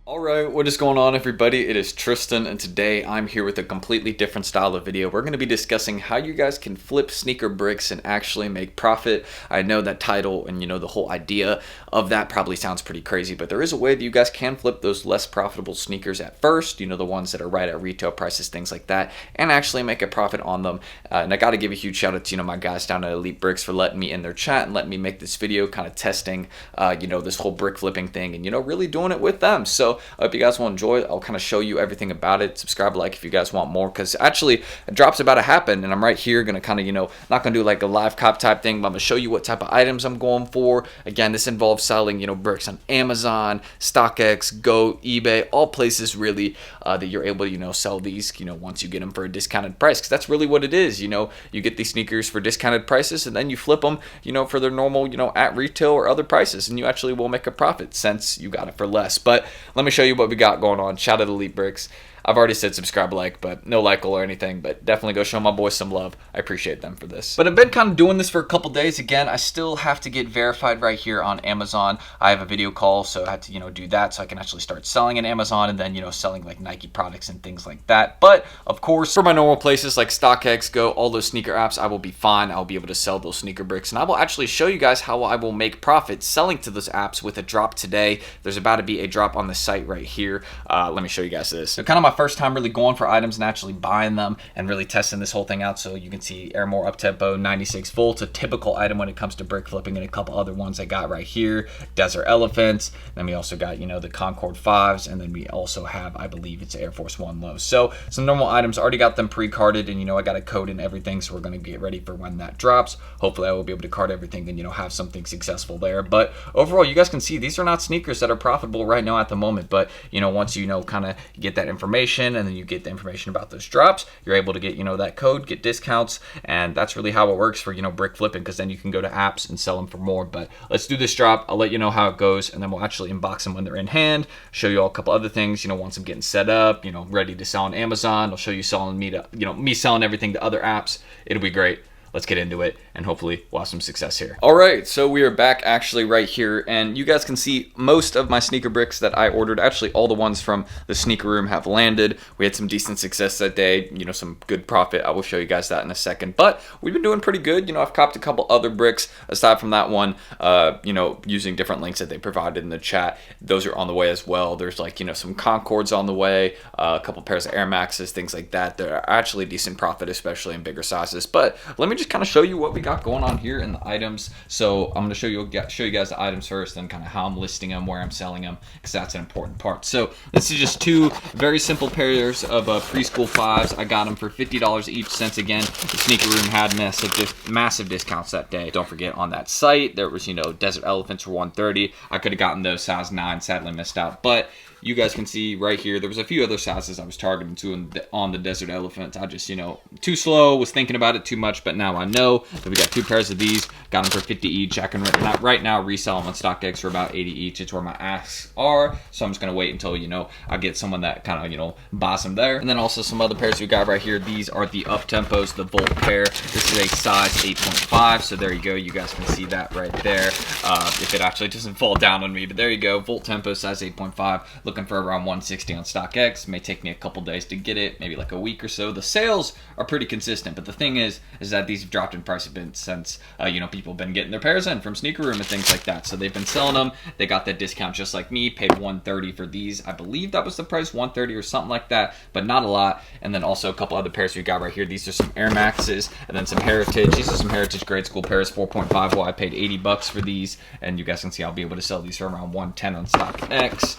Alright, what is going on everybody? It is Tristan and today I'm here with a completely different style of video. We're going to be discussing how you guys can flip sneaker bricks and actually make profit. I know that title and the whole idea of that probably sounds pretty crazy, but there is a way that you guys can flip those less profitable sneakers at first, the ones that are right at retail prices, things like that, and actually make a profit on them. And I got to give a huge shout out to my guys down at Elite Bricks for letting me in their chat and letting me make this video kind of testing this whole brick flipping thing and really doing it with them. So I hope you guys will enjoy it. I'll kind of show you everything about it. Subscribe, like if you guys want more, because actually a drop's about to happen and I'm right here gonna kind of not gonna do like a live cop type thing, but I'm gonna show you what type of items I'm going for. Again, this involves selling bricks on Amazon, StockX, Go, eBay, all places really that you're able to sell these once you get them for a discounted price, because that's really what it is. You get these sneakers for discounted prices and then you flip them for their normal at retail or other prices, and you actually will make a profit since you got it for less. But let me show you what we got going on. Shout out to Elite Bricks. I've already said subscribe, like, but no like or anything, but definitely go show my boys some love. I appreciate them for this. But I've been kind of doing this for a couple days. Again, I still have to get verified right here on Amazon. I have a video call, so I had to, do that so I can actually start selling on Amazon and then, selling like Nike products and things like that. But of course, for my normal places like StockX, Go, all those sneaker apps, I will be fine. I'll be able to sell those sneaker bricks, and I will actually show you guys how I will make profit selling to those apps with a drop today. There's about to be a drop on the site right here. Let me show you guys this. So kind of my first time really going for items and actually buying them and really testing this whole thing out. So you can see Airmore Uptempo 96 volts, a typical item when it comes to brick flipping, and a couple other ones I got right here. Desert Elephants. Then we also got the Concord 5s, and then we also have, I believe it's Air Force One lows. So some normal items, already got them pre-carded, and I got a code and everything, so we're going to get ready for when that drops. Hopefully I will be able to card everything and have something successful there. But overall, you guys can see these are not sneakers that are profitable right now at the moment, but once kind of get that information and then you get the information about those drops, you're able to get that code, get discounts, and that's really how it works for brick flipping, because then you can go to apps and sell them for more. But let's do this drop. I'll let you know how it goes, and then we'll actually unbox them when they're in hand, show you all a couple other things once I'm getting set up, ready to sell on Amazon. I'll show you selling me selling everything to other apps. It'll be great. Let's get into it, and hopefully we'll have some success here. All right, so we are back actually right here, and you guys can see most of my sneaker bricks that I ordered, actually all the ones from the sneaker room, have landed. We had some decent success that day, some good profit. I will show you guys that in a second, but we've been doing pretty good. I've copped a couple other bricks aside from that one, using different links that they provided in the chat. Those are on the way as well. There's like, some Concords on the way, a couple pairs of Air Maxes, things like that. They're actually decent profit, especially in bigger sizes. But let me just kind of show you what we got going on here in the items. So I'm going to show you guys the items first, and kind of how I'm listing them, where I'm selling them, because that's an important part. So this is just two very simple pairs of preschool 5s. I got them for $50 each, since again the sneaker room had massive discounts that day. Don't forget, on that site there was Desert Elephants for $130. I could have gotten those size 9, sadly missed out, but you guys can see right here, there was a few other sizes I was targeting to on the Desert Elephant. I just, too slow, was thinking about it too much, but now I know that we got two pairs of these, got them for 50 each. I can right now resell them on StockX for about 80 each. It's where my asks are, so I'm just going to wait until, I get someone that kind of, buys them there. And then also some other pairs we got right here. These are the Uptempos, the Volt pair. This is a size 8.5, so there you go. You guys can see that right there. If it actually doesn't fall down on me, but there you go. Volt Tempo, size 8.5. Looking for around 160 on StockX. May take me a couple days to get it, maybe like a week or so. The sales are pretty consistent, but the thing is that these have dropped in price a bit since people have been getting their pairs in from sneaker room and things like that. So they've been selling them. They got that discount just like me. Paid $130 for these. I believe that was the price, $130 or something like that, but not a lot. And then also a couple other pairs we got right here. These are some Air Maxes, and then some Heritage. These are some Heritage grade school pairs, 4.5. Well, I paid $80 for these, and you guys can see I'll be able to sell these for around 110 on StockX.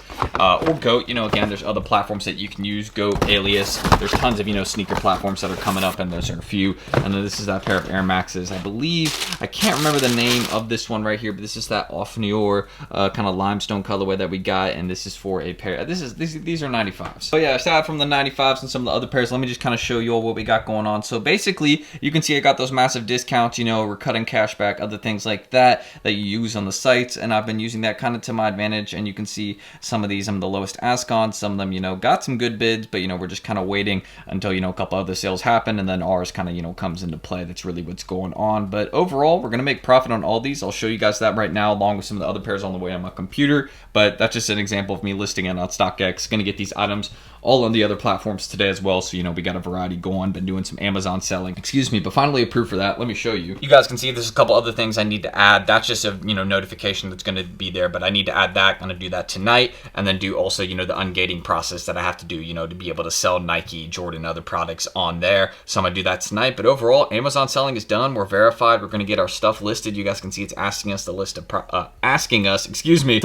Or Goat, again, there's other platforms that you can use. Goat, Alias, there's tons of, sneaker platforms that are coming up, and those are a few. And then this is that pair of Air Maxes. I believe, I can't remember the name of this one right here, but this is that Off Noir kind of limestone colorway that we got, and this is for a pair. These are 95s. So yeah, aside from the 95s and some of the other pairs, let me just kind of show you all what we got going on. So basically, you can see I got those massive discounts, we're cutting cash back, other things like that you use on the sites, and I've been using that kind of to my advantage. And you can see some of these some of the lowest ask on. Some of them, you know, got some good bids, but, you know, we're just kind of waiting until, you know, a couple other sales happen, and then ours kind of, you know, comes into play. That's really what's going on. But overall, we're going to make profit on all these. I'll show you guys that right now, along with some of the other pairs on the way on my computer. But that's just an example of me listing it on StockX. Going to get these items all on the other platforms today as well. So, you know, we got a variety going. Been doing some Amazon selling, excuse me, but finally approved for that. Let me show you. You guys can see there's a couple other things I need to add. That's just a, you know, notification that's going to be there, but I need to add that. I'm going to do that tonight, and then do also, you know, the ungating process that I have to do, you know, to be able to sell Nike, Jordan, other products on there. So I'm going to do that tonight. But overall, Amazon selling is done. We're verified. We're going to get our stuff listed. You guys can see it's asking us to list to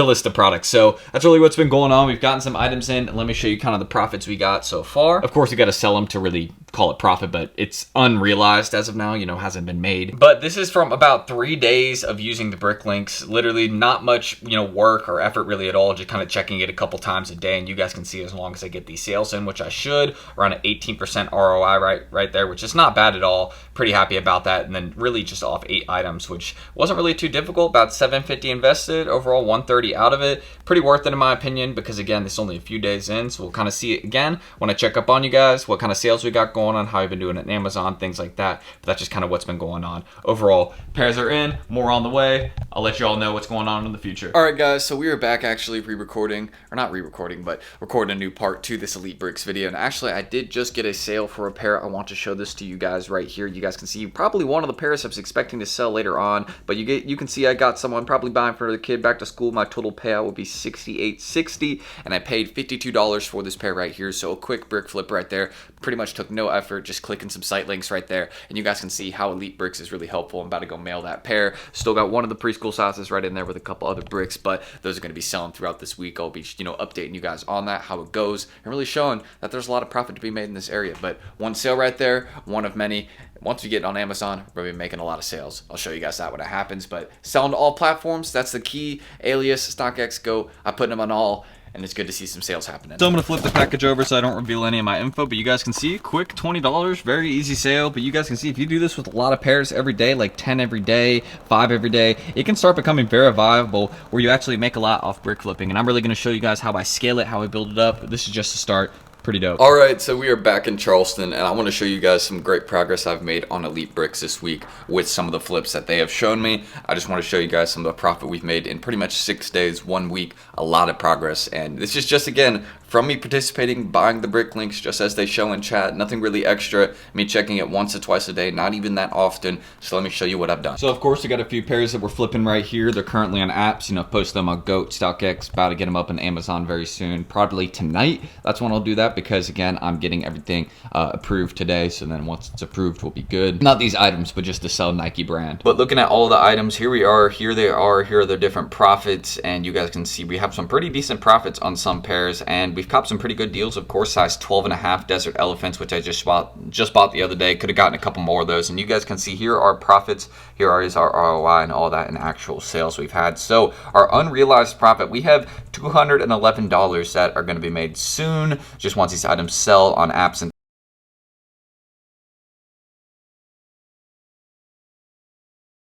list the products. So that's really what's been going on. We've gotten some items in, and let me show you kind of the profits we got so far. Of course, you got to sell them to really call it profit, but it's unrealized as of now, you know, hasn't been made. But this is from about 3 days of using the brick links. Literally not much, you know, work or effort really at all, just kind of checking it a couple times a day. And you guys can see as long as I get these sales in, which I should, around an 18% ROI right there, which is not bad at all. Pretty happy about that. And then really just off 8 items, which wasn't really too difficult. About $750 invested, overall $130 out of it. Pretty worth it in my opinion, because again, this is only a few days in, so we'll kind of see it again when I check up on you guys, what kind of sales we got going on, how I've been doing it in Amazon, things like that. But that's just kind of what's been going on. Overall, pairs are in, more on the way. I'll let you all know what's going on in the future. All right, guys, so we are back actually re-recording, or not re-recording, but recording a new part to this Elite Bricks video. And actually, I did just get a sale for a pair. I want to show this to you guys right here. You guys can see probably one of the pairs I was expecting to sell later on, but you can see I got someone probably buying for the kid back to school. My total payout would be $68.60, and I paid $52 for this pair right here. So a quick brick flip right there. Pretty much took no effort, just clicking some site links right there, and you guys can see how Elite Bricks is really helpful. I'm about to go mail that pair. Still got one of the preschool sizes right in there with a couple other bricks, but those are going to be selling throughout this week. I'll be, you know, updating you guys on that, how it goes, and really showing that there's a lot of profit to be made in this area. But one sale right there, one of many. Once we get on Amazon, we're going to be making a lot of sales. I'll show you guys that when it happens. But selling to all platforms, that's the key. Alias, StockX, Go. I put them on all, and it's good to see some sales happening. So I'm going to flip the package over so I don't reveal any of my info, but you guys can see, quick $20, very easy sale. But you guys can see if you do this with a lot of pairs every day, like 10 every day, 5 every day, it can start becoming very viable where you actually make a lot off brick flipping. And I'm really going to show you guys how I scale it, how I build it up. This is just a start. Pretty dope. All right, so we are back in Charleston, and I want to show you guys some great progress I've made on Elite Bricks this week with some of the flips that they have shown me. I just want to show you guys some of the profit we've made in pretty much 6 days, 1 week, a lot of progress. And this is just, again, from me participating, buying the brick links just as they show in chat, nothing really extra, me checking it once or twice a day, not even that often. So let me show you what I've done. So of course, I got a few pairs that we're flipping right here. They're currently on apps, you know, post them on Goat, StockX, about to get them up on Amazon very soon, probably tonight. That's when I'll do that, because again, I'm getting everything approved today. So then once it's approved, we'll be good. Not these items, but just to sell Nike brand. But looking at all the items, here we are, here they are, here are the different profits. And you guys can see we have some pretty decent profits on some pairs, and we've copped some pretty good deals. Of course, size 12.5 Desert Elephants, which I just bought the other day. Could have gotten a couple more of those. And you guys can see here are profits. Here is our ROI and all that in actual sales we've had. So our unrealized profit, we have $211 that are going to be made soon, just once these items sell on apps and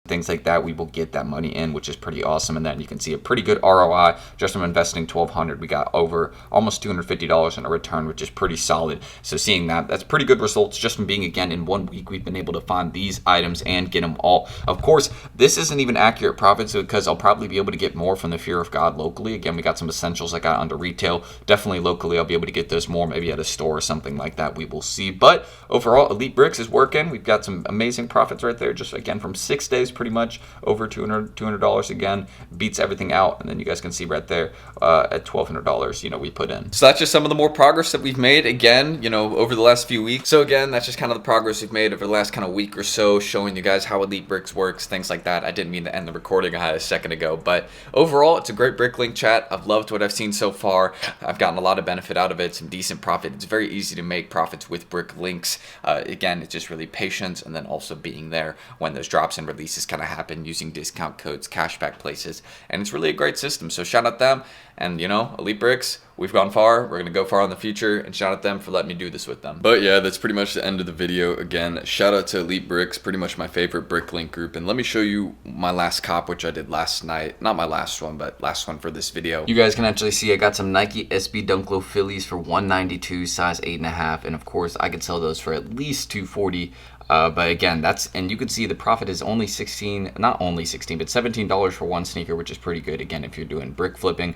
things like that. We will get that money in, which is pretty awesome. And then you can see a pretty good ROI just from investing $1,200. We got over almost $250 in a return, which is pretty solid. So seeing that, that's pretty good results just from being, again, in 1 week we've been able to find these items and get them all. Of course, this isn't even accurate profits, because I'll probably be able to get more from the Fear of God locally. Again, we got some essentials I got under retail. Definitely locally, I'll be able to get those more, maybe at a store or something like that. We will see. But overall, Elite Bricks is working. We've got some amazing profits right there, just again from 6 days, pretty much over $200 again, beats everything out. And then you guys can see right there at $1,200, you know, we put in. So that's just some of the more progress that we've made, again, you know, over the last few weeks. So again, that's just kind of the progress we've made over the last kind of week or so, showing you guys how Elite Bricks works, things like that. I didn't mean to end the recording I had a second ago, but overall, it's a great brick link chat. I've loved what I've seen so far. I've gotten a lot of benefit out of it, some decent profit. It's very easy to make profits with brick links. Again, it's just really patience, and then also being there when those drops and releases come kind of happen using discount codes, cashback places, and it's really a great system. So shout out them, and you know, Elite Bricks, we've gone far, we're gonna go far in the future, and shout out them for letting me do this with them. But yeah, that's pretty much the end of the video. Again, shout out to Elite Bricks, pretty much my favorite bricklink group. And let me show you my last cop, which I did last night. Not my last one, but last one for this video. You guys can actually see I got some Nike SB Dunk Low Phillies for $192, size 8.5, and of course I could sell those for at least $240. But again, and you can see the profit is only not only 16, but $17 for one sneaker, which is pretty good. Again, if you're doing brick flipping,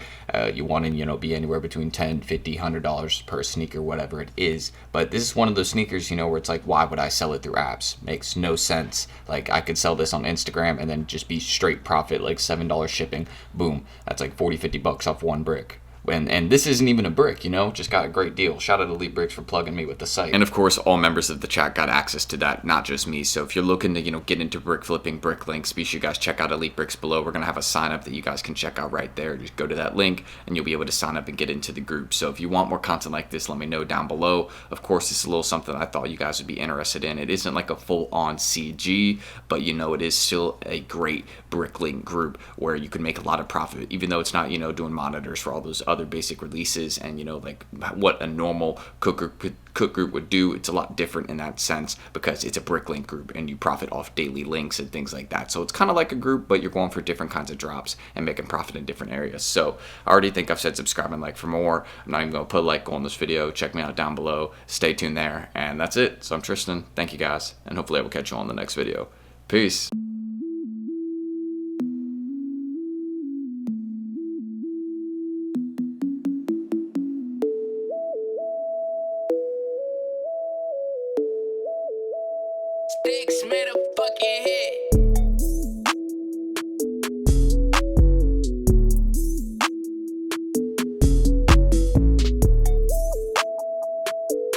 you want to, you know, be anywhere between $10, $50, $100 per sneaker, whatever it is. But this is one of those sneakers, you know, where it's like, why would I sell it through apps? Makes no sense. Like, I could sell this on Instagram and then just be straight profit, like $7 shipping. Boom. That's like 40, 50 bucks off one brick. And this isn't even a brick, you know, just got a great deal. Shout out to Elite Bricks for plugging me with the site. And of course, all members of the chat got access to that, not just me. So if you're looking to, you know, get into brick flipping, brick links, be sure you guys check out Elite Bricks below. We're going to have a sign up that you guys can check out right there. Just go to that link and you'll be able to sign up and get into the group. So if you want more content like this, let me know down below. Of course, it's a little something I thought you guys would be interested in. It isn't like a full-on CG, but you know, it is still a great brick link group where you can make a lot of profit, even though it's not, you know, doing monitors for all those other basic releases and, you know, like what a normal cook group would do. It's a lot different in that sense because it's a bricklink group and you profit off daily links and things like that. So it's kind of like a group, but you're going for different kinds of drops and making profit in different areas. So I already think I've said subscribe and like for more. I'm not even going to put a like on this video. Check me out down below. Stay tuned there. And that's it. So I'm Tristan. Thank you guys. And hopefully I will catch you on the next video. Peace. Sticks made a fucking hit.